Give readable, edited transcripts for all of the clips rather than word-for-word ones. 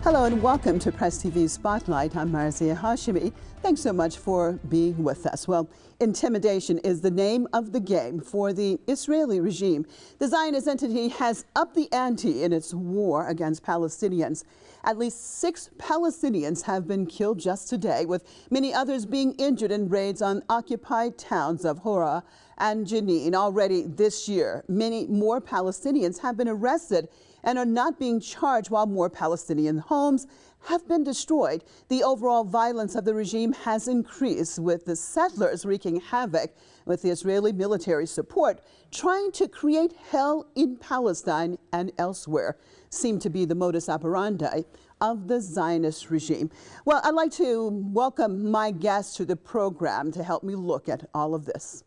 Hello and welcome to Press TV Spotlight. I'm Marzia Hashimi. Thanks so much for being with us. Well, intimidation is the name of the game for the Israeli regime. The Zionist entity has upped the ante in its war against Palestinians. At least 6 Palestinians have been killed just today, with many others being injured in raids on occupied towns of Huwara and Jenin. Already this year, many more Palestinians have been arrested and are not being charged, while more Palestinian homes have been destroyed. The overall violence of the regime has increased, with the settlers wreaking havoc with the Israeli military support, trying to create hell in Palestine and elsewhere. Seem to be the modus operandi of the Zionist regime. Well, I'd like to welcome my guest to the program to help me look at all of this.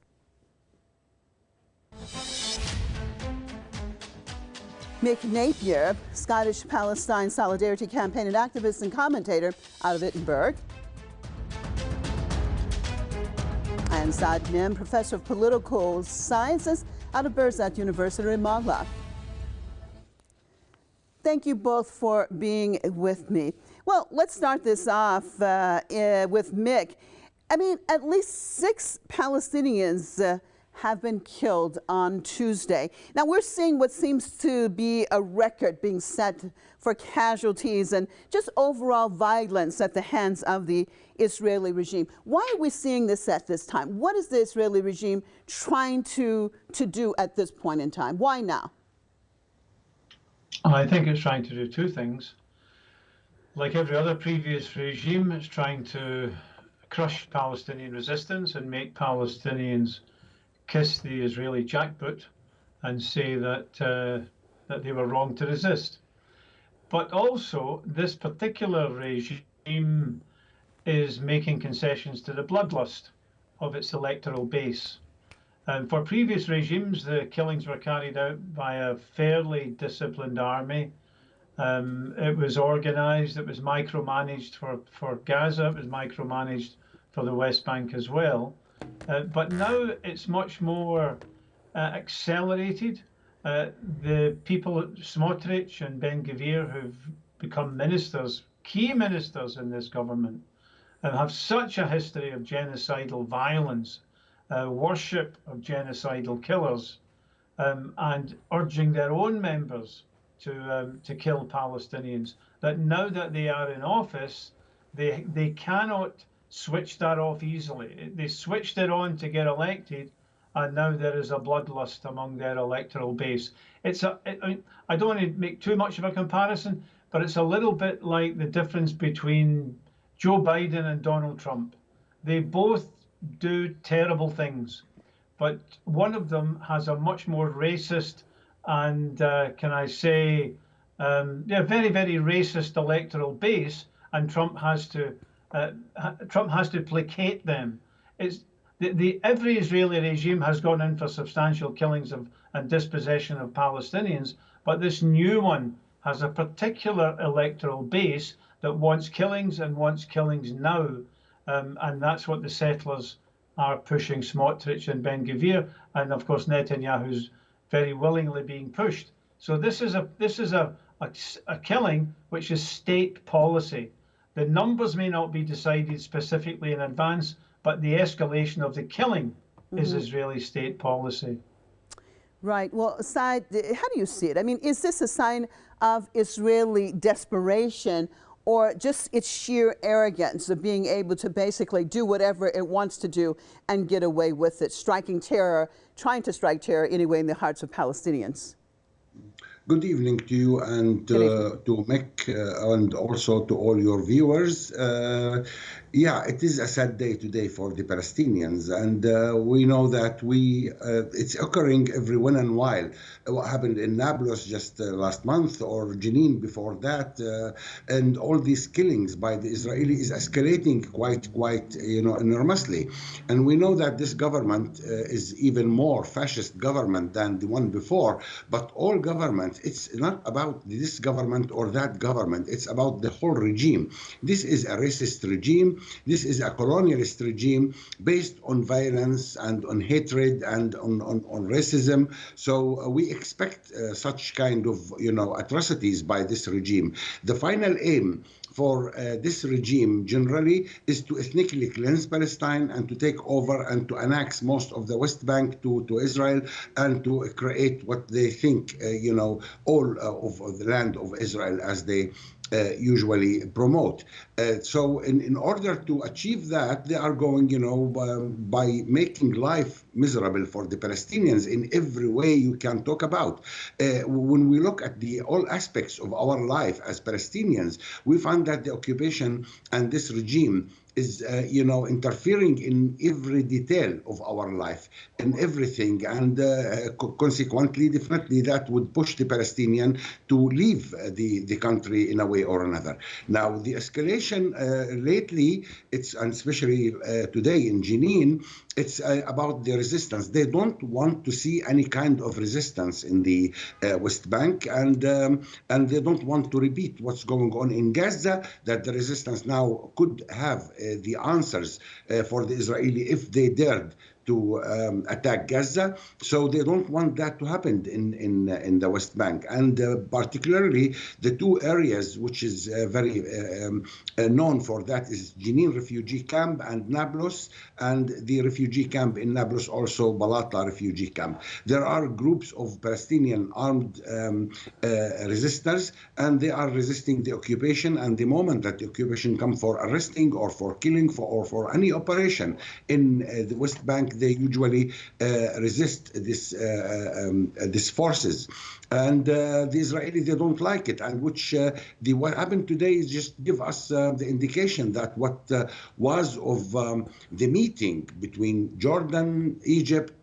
Mick Napier, Scottish Palestine Solidarity Campaign and activist and commentator out of Edinburgh. And Saad Nim, Professor of Political Sciences out of Birzeit University in Ramallah. Thank you both for being with me. Well, let's start this off with Mick. I mean, at least 6 Palestinians have been killed on Tuesday. Now, we're seeing what seems to be a record being set for casualties and just overall violence at the hands of the Israeli regime. Why are we seeing this at this time? What is the Israeli regime trying to do at this point in time? Why now? I think it's trying to do 2 things. Like every other previous regime, it's trying to crush Palestinian resistance and make Palestinians kiss the Israeli jackboot and say that that they were wrong to resist. But also, this particular regime is making concessions to the bloodlust of its electoral base. And for previous regimes, the killings were carried out by a fairly disciplined army. It was organized, it was micromanaged for Gaza, it was micromanaged for the West Bank as well. But now it's much more accelerated. The people, Smotrich and Ben Gvir, who've become ministers, key ministers in this government, have such a history of genocidal violence, worship of genocidal killers, and urging their own members to kill Palestinians, that now that they are in office, they cannot switch that off easily. They switched it on to get elected, and now there is a bloodlust among their electoral base. I don't want to make too much of a comparison, but it's a little bit like the difference between Joe Biden and Donald Trump. They both do terrible things, but one of them has a much more racist and, can I say, very, very racist electoral base, and Trump has to placate them. Every Israeli regime has gone in for substantial killings and dispossession of Palestinians, but this new one has a particular electoral base that wants killings and wants killings now, and that's what the settlers are pushing, Smotrich and Ben Gvir, and of course Netanyahu's very willingly being pushed. So this is a killing which is state policy. The numbers may not be decided specifically in advance, but the escalation of the killing is Israeli state policy. Right. Well, Saad, how do you see it? I mean, is this a sign of Israeli desperation, or just its sheer arrogance of being able to basically do whatever it wants to do and get away with it, trying to strike terror anyway in the hearts of Palestinians? Good evening to you and to Mick and also to all your viewers. Yeah, it is a sad day today for the Palestinians, and we know that it's occurring every once in a while. What happened in Nablus just last month, or Jenin before that, and all these killings by the Israelis is escalating quite enormously. And we know that this government is even more fascist government than the one before. But all government it's not about this government or that government. It's about the whole regime. This is a racist regime. This is a colonialist regime based on violence and on hatred and on racism. So we expect such kind of, atrocities by this regime. The final aim for this regime generally is to ethnically cleanse Palestine and to take over and to annex most of the West Bank to Israel and to create what they think, all of the land of Israel as they usually promote. So in order to achieve that, they are going, by making life miserable for the Palestinians in every way you can talk about. When we look at all aspects of our life as Palestinians, we find that the occupation and this regime is, interfering in every detail of our life, in everything. And consequently, definitely that would push the Palestinian to leave the country in a way or another. Now, the escalation lately, and especially today in Jenin, it's about the resistance. They don't want to see any kind of resistance in the West Bank, and they don't want to repeat what's going on in Gaza, that the resistance now could have the answers for the Israeli if they dared to attack Gaza. So they don't want that to happen in the West Bank. And particularly the two areas which is very known for that is Jenin refugee camp and Nablus, and the refugee camp in Nablus also Balata refugee camp. There are groups of Palestinian armed resistors, and they are resisting the occupation. And the moment that the occupation comes for arresting or for killing or for any operation in the West Bank, they usually resist these forces. And the Israelis, they don't like it. And what happened today is just give us the indication that what was of the meeting between Jordan, Egypt,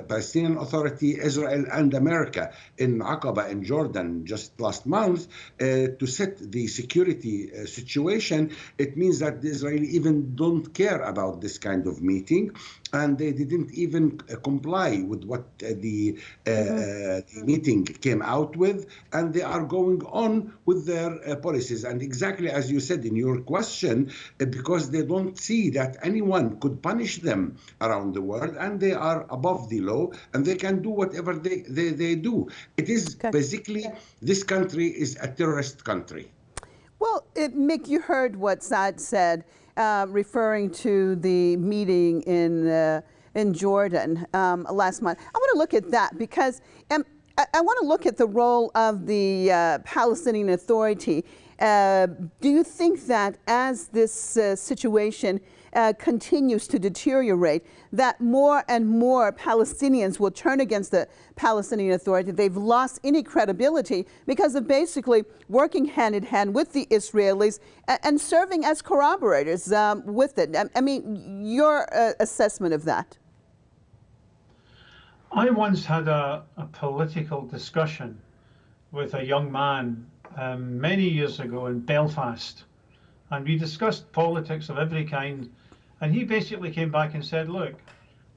Palestinian Authority, Israel, and America in Aqaba in Jordan just last month to set the security situation. It means that the Israelis even don't care about this kind of meeting, and they didn't even comply with what the meeting came out with, and they are going on with their policies. And exactly as you said in your question, because they don't see that anyone could punish them around the world, and they are above the law, and they can do whatever they do. It is basically, this country is a terrorist country. Well, Mick, you heard what Saad said, referring to the meeting in Jordan last month. I want to look at that because I want to look at the role of the Palestinian Authority. Do you think that as this situation continues to deteriorate, that more and more Palestinians will turn against the Palestinian Authority? They've lost any credibility because of basically working hand in hand with the Israelis and serving as corroborators with it. I mean, your assessment of that? I once had a political discussion with a young man many years ago in Belfast, and we discussed politics of every kind, and he basically came back and said, look,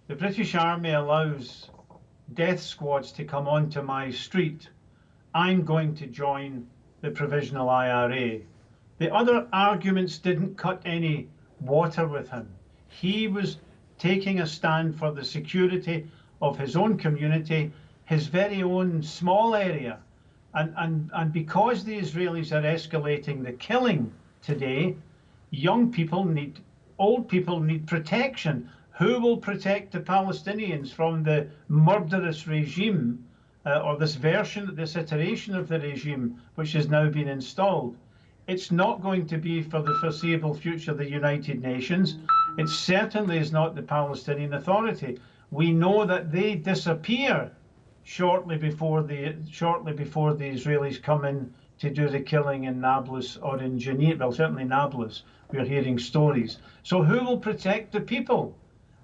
the British Army allows death squads to come onto my street. I'm going to join the Provisional IRA. The other arguments didn't cut any water with him. He was taking a stand for the security of his own community, his very own small area. And because the Israelis are escalating the killing today, young people need, old people need protection. Who will protect the Palestinians from the murderous regime or this version, this iteration of the regime which has now been installed? It's not going to be for the foreseeable future the United Nations. It certainly is not the Palestinian Authority. We know that they disappear shortly before the Israelis come in to do the killing in Nablus or in Jenin. Well, certainly Nablus, we're hearing stories. So who will protect the people?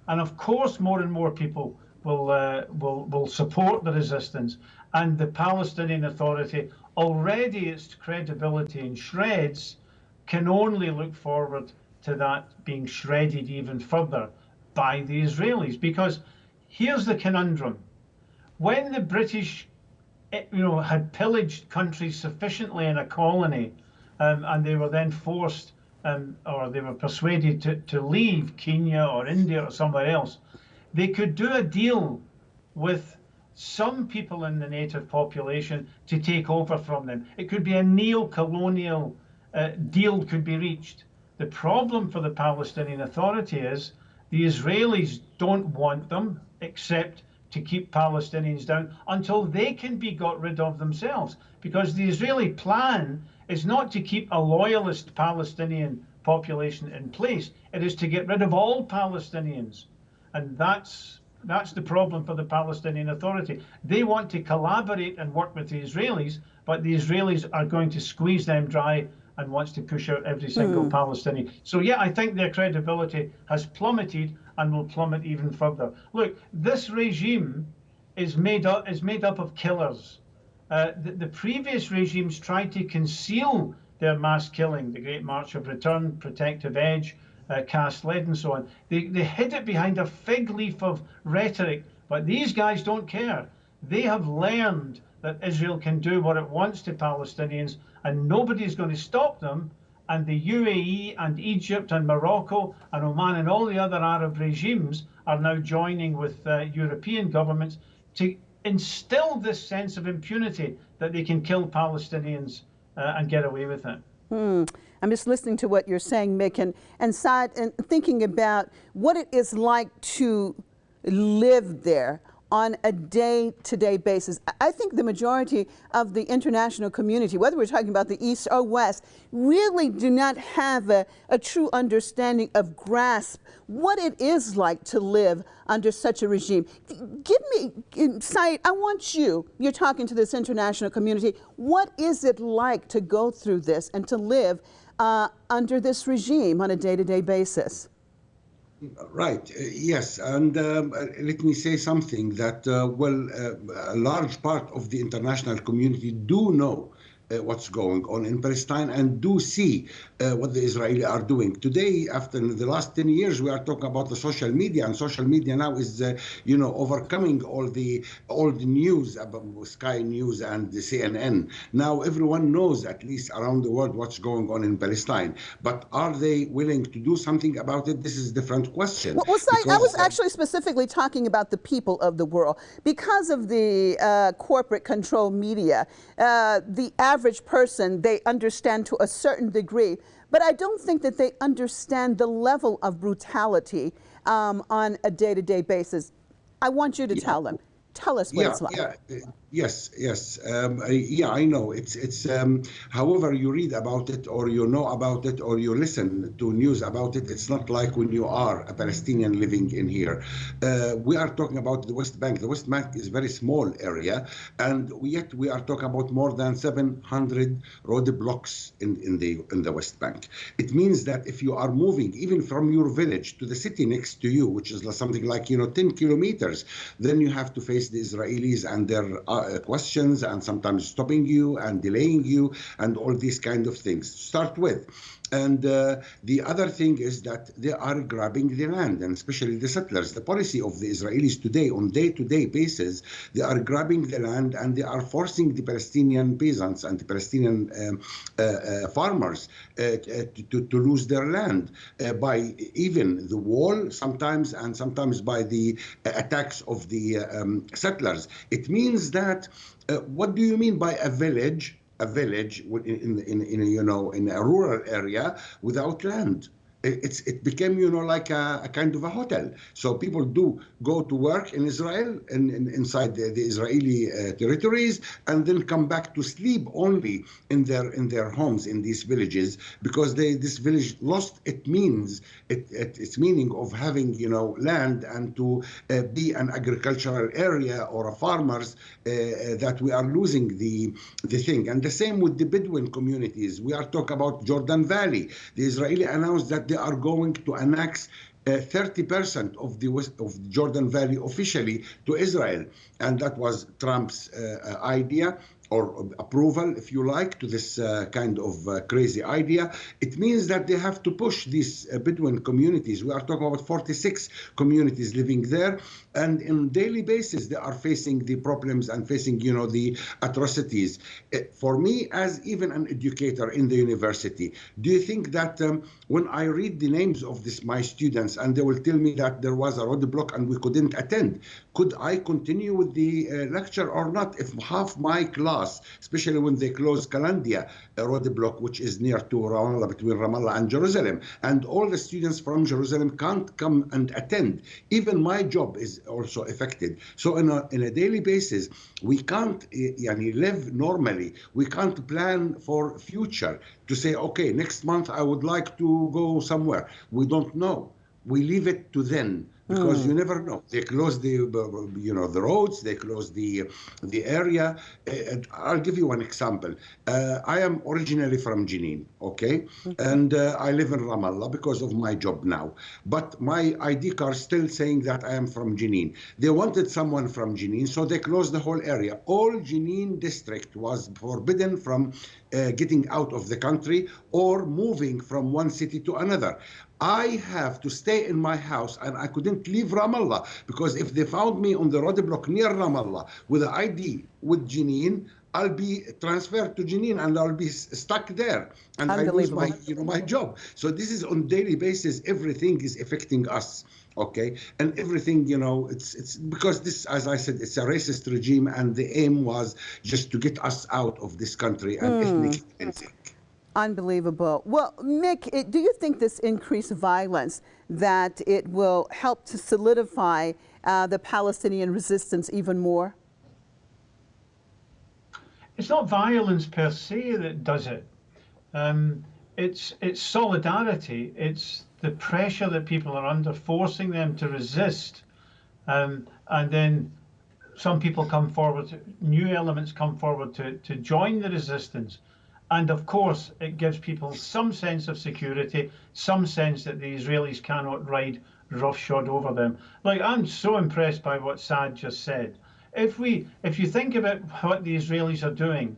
And of course, more and more people will support the resistance. And the Palestinian Authority, already its credibility in shreds, can only look forward to that being shredded even further by the Israelis. Because here's the conundrum. When the British had pillaged countries sufficiently in a colony, and they were then forced or they were persuaded to leave Kenya or India or somewhere else, they could do a deal with some people in the native population to take over from them. It could be a neo-colonial deal could be reached. The problem for the Palestinian Authority is the Israelis don't want them except to keep Palestinians down until they can be got rid of themselves. Because the Israeli plan is not to keep a loyalist Palestinian population in place. It is to get rid of all Palestinians. And that's the problem for the Palestinian Authority. They want to collaborate and work with the Israelis, but the Israelis are going to squeeze them dry and wants to push out every single Palestinian. So yeah, I think their credibility has plummeted and will plummet even further. Look, this regime is made up of killers. The previous regimes tried to conceal their mass killing, the Great March of Return, Protective Edge, Cast Lead and so on. They hid it behind a fig leaf of rhetoric, but these guys don't care. They have learned that Israel can do what it wants to Palestinians and nobody's going to stop them. And the UAE and Egypt and Morocco and Oman and all the other Arab regimes are now joining with European governments to instill this sense of impunity that they can kill Palestinians and get away with it. I'm just listening to what you're saying, Mick, and Saad, and thinking about what it is like to live there on a day-to-day basis. I think the majority of the international community, whether we're talking about the East or West, really do not have a true understanding of grasp what it is like to live under such a regime. Give me, Saeed, I want you're talking to this international community, what is it like to go through this and to live under this regime on a day-to-day basis? Right. Yes. And let me say something that, a large part of the international community do know what's going on in Palestine and do see what the Israelis are doing. Today, after the last 10 years, we are talking about the social media, and social media now is, overcoming all the news about Sky News and the CNN. Now everyone knows, at least around the world, what's going on in Palestine. But are they willing to do something about it? This is a different question. Well, I was actually specifically talking about the people of the world. Because of the corporate control media, the average person, they understand to a certain degree, but I don't think that they understand the level of brutality on a day-to-day basis. I want you to tell them. Tell us what it's like. Yes. I know. It's however you read about it or you know about it or you listen to news about it, it's not like when you are a Palestinian living in here. We are talking about the West Bank. The West Bank is a very small area, and yet we are talking about more than 700 roadblocks in the West Bank. It means that if you are moving even from your village to the city next to you, which is something like 10 kilometers, then you have to face the Israelis and their questions, and sometimes stopping you and delaying you and all these kind of things to start with. And the other thing is that they are grabbing the land, and especially the settlers. The policy of the Israelis today on day-to-day basis, they are grabbing the land and they are forcing the Palestinian peasants and the Palestinian farmers to lose their land by even the wall sometimes, and sometimes by the attacks of the settlers. It means that, what do you mean by a village? A village in a rural area without land. It became like a kind of a hotel. So people do go to work in Israel and inside the Israeli territories, and then come back to sleep only in their homes in these villages, because this village lost its meaning of having land and to be an agricultural area or a farmers, that we are losing the thing. And the same with the Bedouin communities. We are talking about Jordan Valley. The Israeli announced that they are going to annex 30% of the Jordan Valley officially to Israel, and that was Trump's idea. or approval, if you like, to this kind of crazy idea, it means that they have to push these Bedouin communities. We are talking about 46 communities living there, and on daily basis they are facing the problems and facing, you know, the atrocities. For me, as even an educator in the university, do you think that when I read the names of my students and they will tell me that there was a roadblock and we couldn't attend, could I continue with the lecture or not if half my class, especially when they close Kalandia roadblock, which is near to Ramallah, between Ramallah and Jerusalem, and all the students from Jerusalem can't come and attend? Even my job is also affected. So in a daily basis, we can't live normally. We can't plan for future to say, okay, next month I would like to go somewhere. We don't know. We leave it to then, because you never know. They close the roads, they close the area. I'll give you one example. I am originally from Jenin, okay? And I live in Ramallah because of my job now. But my ID card still saying that I am from Jenin. They wanted someone from Jenin, so they closed the whole area. All Jenin district was forbidden from getting out of the country or moving from one city to another. I have to stay in my house, and I couldn't leave Ramallah, because if they found me on the roadblock near Ramallah with an ID with Jenin, I'll be transferred to Jenin and I'll be stuck there, and I lose my job. So this is on daily basis. Everything is affecting us. Okay, and everything, it's because this, as I said, it's a racist regime, and the aim was just to get us out of this country and ethnic cleansing. Unbelievable. Well, Mick, do you think this increased violence, that it will help to solidify the Palestinian resistance even more? It's not violence per se that does it. It's solidarity. It's the pressure that people are under, forcing them to resist. And then some people come forward, new elements come forward to join the resistance. And of course, it gives people some sense of security, some sense that the Israelis cannot ride roughshod over them. Like, I'm so impressed by what Saad just said. If you think about what the Israelis are doing,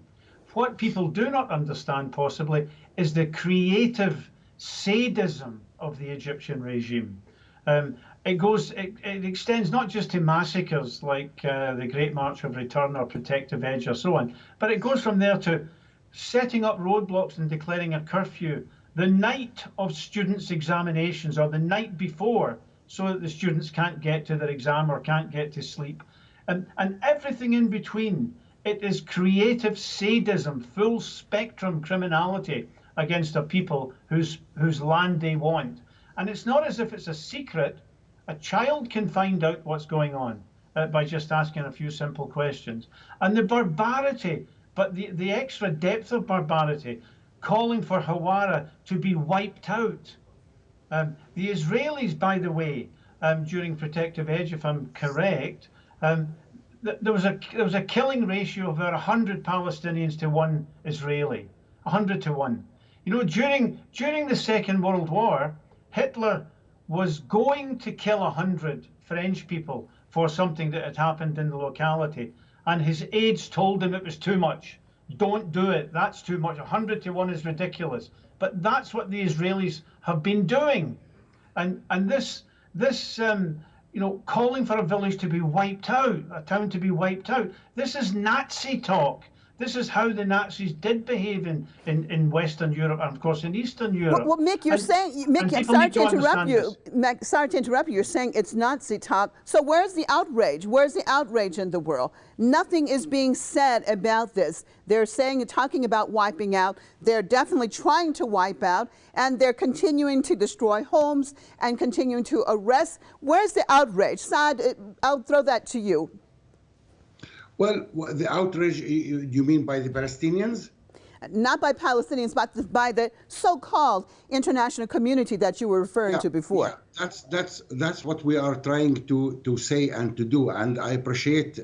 what people do not understand possibly is the creative sadism of the Egyptian regime. It extends not just to massacres like the Great March of Return or Protective Edge or so on, but it goes from there to setting up roadblocks and declaring a curfew the night of students' examinations or the night before, so that the students can't get to their exam or can't get to sleep. And everything in between. It is creative sadism, full spectrum criminality against a people whose land they want. And it's not as if it's a secret. A child can find out what's going on by just asking a few simple questions. And the barbarity, but the extra depth of barbarity, calling for Huwara to be wiped out. The Israelis, by the way, during Protective Edge, if I'm correct, there was a killing ratio of about 100 Palestinians to 1 Israeli, 100 to 1. You know, during the Second World War, Hitler was going to kill 100 French people for something that had happened in the locality, and his aides told him it was too much. Don't do it. That's too much. 100 to 1 is ridiculous. But that's what the Israelis have been doing, and this calling for a village to be wiped out, a town to be wiped out. This is Nazi talk. This is how the Nazis did behave in Western Europe and, of course, in Eastern Europe. Well, Mick, you're saying, Mick, sorry to interrupt you. Mick, sorry to interrupt you. You're saying it's Nazi talk. So where's the outrage? Where's the outrage in the world? Nothing is being said about this. They're talking about wiping out. They're definitely trying to wipe out, and they're continuing to destroy homes and continuing to arrest. Where's the outrage? Saad, I'll throw that to you. Well, the outrage, you mean by the Palestinians? not by Palestinians, but by the so-called international community that you were referring to before. Yeah, that's what we are trying to say and to do. And I appreciate,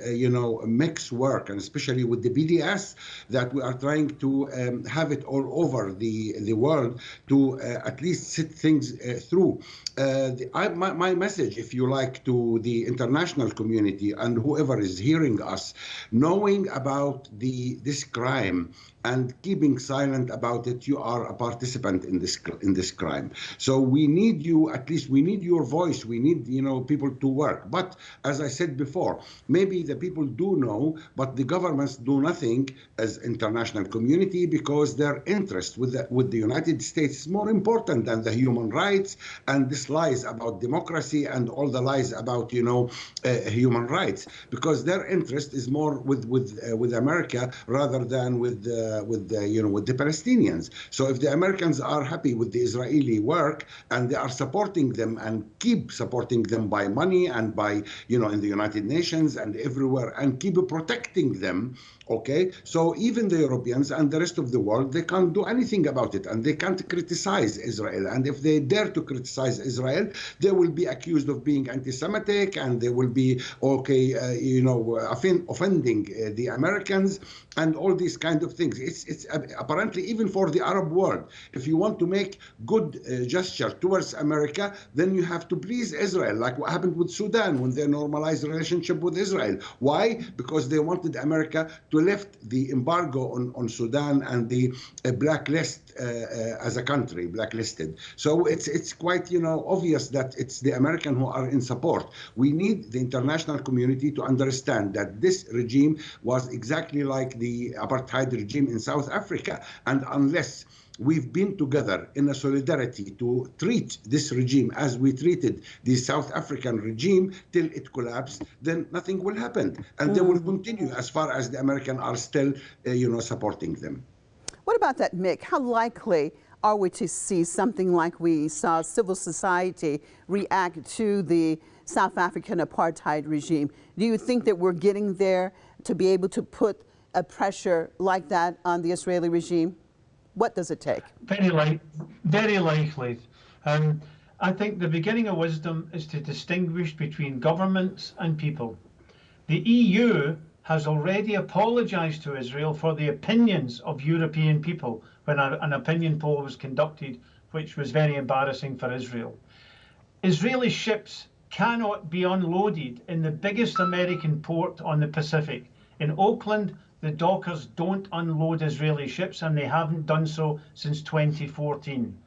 mixed work, and especially with the BDS, that we are trying to have it all over the world to at least sit things through. My message, if you like, to the international community and whoever is hearing us, knowing about this crime and keeping silent about it, you are a participant in this crime. So we need you, at least we need your voice. We need, people to work. But as I said before, maybe the people do know, but the governments do nothing as international community, because their interest with the United States is more important than the human rights and this lies about democracy and all the lies about human rights, because their interest is more with America rather than with the Palestinians. So if the Americans are happy with the Israeli work and they are supporting them and keep supporting them by money and by in the United Nations and everywhere, and keep protecting them, okay, so even the Europeans and the rest of the world, they can't do anything about it, and they can't criticize Israel. And if they dare to criticize Israel, they will be accused of being anti-Semitic, and they will be offending the Americans and all these kind of things. It's apparently even for the Arab world. If you want to make good gesture towards America, then you have to please Israel, like what happened with Sudan when they normalized relationship with Israel. Why? Because they wanted America to lift the embargo on Sudan and the blacklist as a country, blacklisted. So it's quite obvious that it's the American who are in support. We need the international community to understand that this regime was exactly like the apartheid regime in South Africa, and unless we've been together in a solidarity to treat this regime as we treated the South African regime till it collapsed, then nothing will happen. And they will continue as far as the Americans are still, supporting them. What about that, Mick? How likely are we to see something like we saw civil society react to the South African apartheid regime? Do you think that we're getting there to be able to put a pressure like that on the Israeli regime? What does it take? Very likely. I think the beginning of wisdom is to distinguish between governments and people. The EU has already apologized to Israel for the opinions of European people when an opinion poll was conducted, which was very embarrassing for Israel. Israeli ships cannot be unloaded in the biggest American port on the Pacific. In Oakland, the dockers don't unload Israeli ships, and they haven't done so since 2014.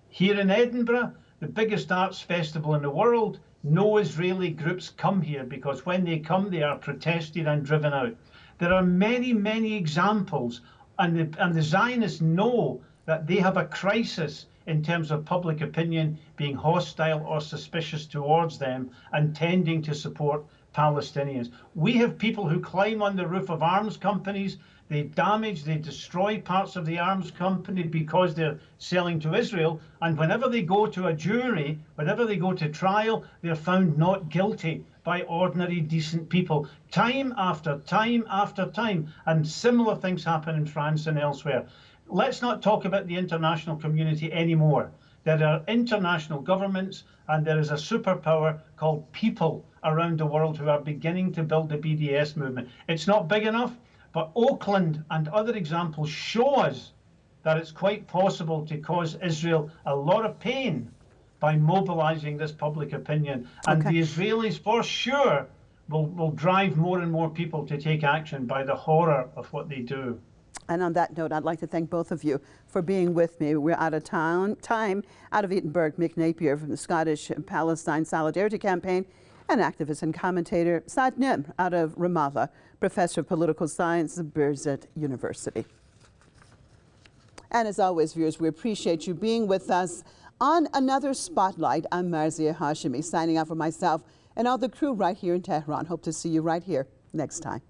Here in Edinburgh, the biggest arts festival in the world, no Israeli groups come here, because when they come, they are protested and driven out. There are many, many examples, and the Zionists know that they have a crisis in terms of public opinion being hostile or suspicious towards them and tending to support Palestinians. We have people who climb on the roof of arms companies. They damage, they destroy parts of the arms company because they're selling to Israel. And whenever they go to a jury, whenever they go to trial, they're found not guilty by ordinary, decent people. Time after time after time. And similar things happen in France and elsewhere. Let's not talk about the international community anymore. There are international governments, and there is a superpower called people around the world who are beginning to build the BDS movement. It's not big enough, but Oakland and other examples show us that it's quite possible to cause Israel a lot of pain by mobilizing this public opinion. And the Israelis, for sure, will drive more and more people to take action by the horror of what they do. And on that note, I'd like to thank both of you for being with me. We're out of time. Out of Edinburgh, Mick Napier from the Scottish Palestine Solidarity Campaign, and activist and commentator Saad Nim out of Ramallah, professor of political science at Birzeit University. And as always, viewers, we appreciate you being with us on another Spotlight. I'm Marzieh Hashemi, signing out for myself and all the crew right here in Tehran. Hope to see you right here next time.